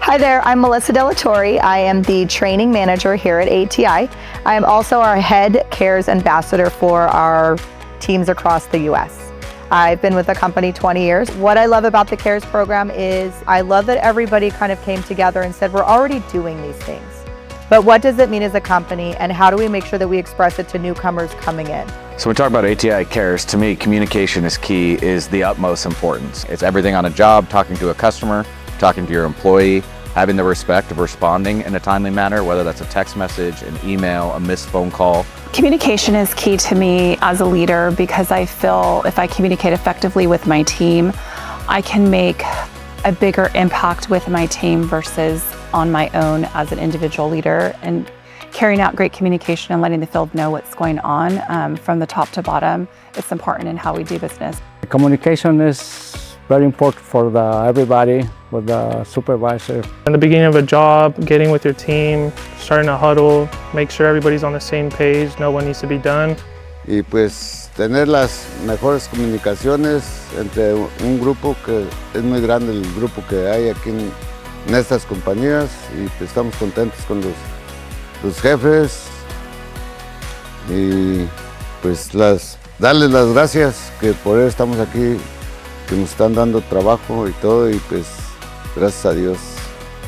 Hi there, I'm Melissa Delatorre. I am the training manager here at ATI. I am also our head CARES ambassador for our teams across the US. I've been with the company 20 years. What I love about the CARES program is I love that everybody kind of came together and said, we're already doing these things. But what does it mean as a company, and how do we make sure that we express it to newcomers coming in? So when we talk about ATI Cares, to me, communication is key, is the utmost importance. It's everything on a job, talking to a customer, talking to your employee, having the respect of responding in a timely manner, whether that's a text message, an email, a missed phone call. Communication is key to me as a leader because I feel if I communicate effectively with my team, I can make a bigger impact with my team versus on my own as an individual leader. And carrying out great communication and letting the field know what's going on from the top to bottom, it's important in how we do business. Communication is very important for everybody, with the supervisor. In the beginning of a job, getting with your team, starting a huddle, make sure everybody's on the same page, know what needs to be done. Y pues tener las mejores comunicaciones entre un grupo que es muy grande, el grupo que hay aquí en estas compañías, y pues estamos contentos con los jefes y pues darles las gracias que por eso estamos aquí, que nos están dando trabajo y todo, y pues gracias a Dios.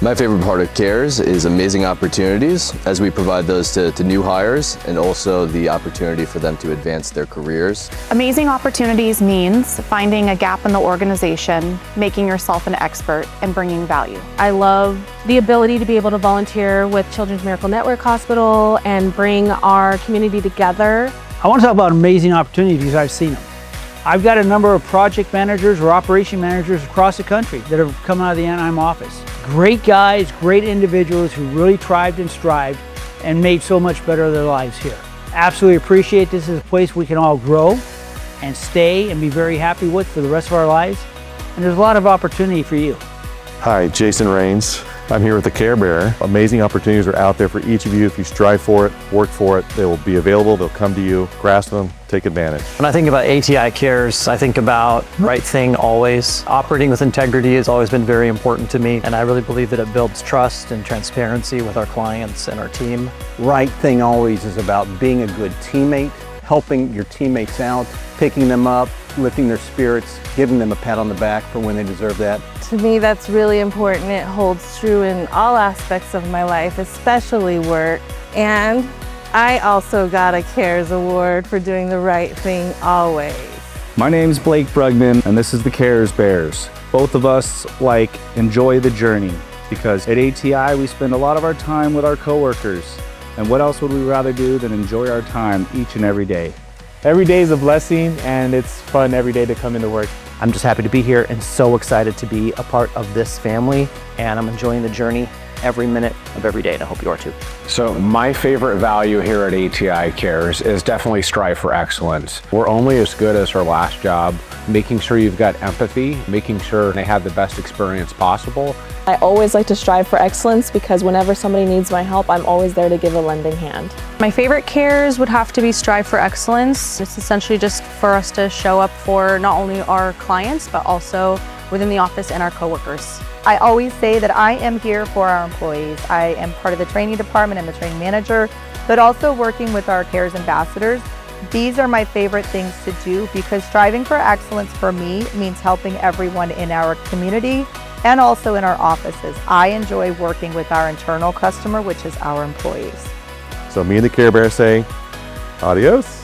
My favorite part of CARES is amazing opportunities as we provide those to new hires, and also the opportunity for them to advance their careers. Amazing opportunities means finding a gap in the organization, making yourself an expert, and bringing value. I love the ability to be able to volunteer with Children's Miracle Network Hospital and bring our community together. I want to talk about amazing opportunities. I've seen them. I've got a number of project managers or operation managers across the country that have come out of the Anaheim office. Great guys, great individuals who really thrived and strived and made so much better of their lives here. Absolutely appreciate this as a place we can all grow and stay and be very happy with for the rest of our lives. And there's a lot of opportunity for you. Hi, Jason Rains. I'm here with the Care Bearer. Amazing opportunities are out there for each of you. If you strive for it, work for it, they will be available, they'll come to you, grasp them, take advantage. When I think about ATI Cares, I think about right thing always. Operating with integrity has always been very important to me, and I really believe that it builds trust and transparency with our clients and our team. Right thing always is about being a good teammate, helping your teammates out, picking them up, lifting their spirits, giving them a pat on the back for when they deserve that. To me, that's really important. It holds true in all aspects of my life, especially work. And I also got a CARES award for doing the right thing always. My name's Blake Brugman, and this is the CARES Bears. Both of us enjoy the journey, because at ATI we spend a lot of our time with our coworkers. And what else would we rather do than enjoy our time each and every day? Every day is a blessing, and it's fun every day to come into work. I'm just happy to be here and so excited to be a part of this family, and I'm enjoying the journey every minute of every day, and I hope you are too. So my favorite value here at ATI Cares is definitely strive for excellence. We're only as good as our last job, making sure you've got empathy, making sure they have the best experience possible. I always like to strive for excellence because whenever somebody needs my help, I'm always there to give a lending hand. My favorite CARES would have to be strive for excellence. It's essentially just for us to show up for not only our clients, but also within the office and our coworkers. I always say that I am here for our employees. I am part of the training department, I'm the training manager, but also working with our CARES ambassadors. These are my favorite things to do because striving for excellence for me means helping everyone in our community and also in our offices. I enjoy working with our internal customer, which is our employees. So me and the Care Bear say, adios.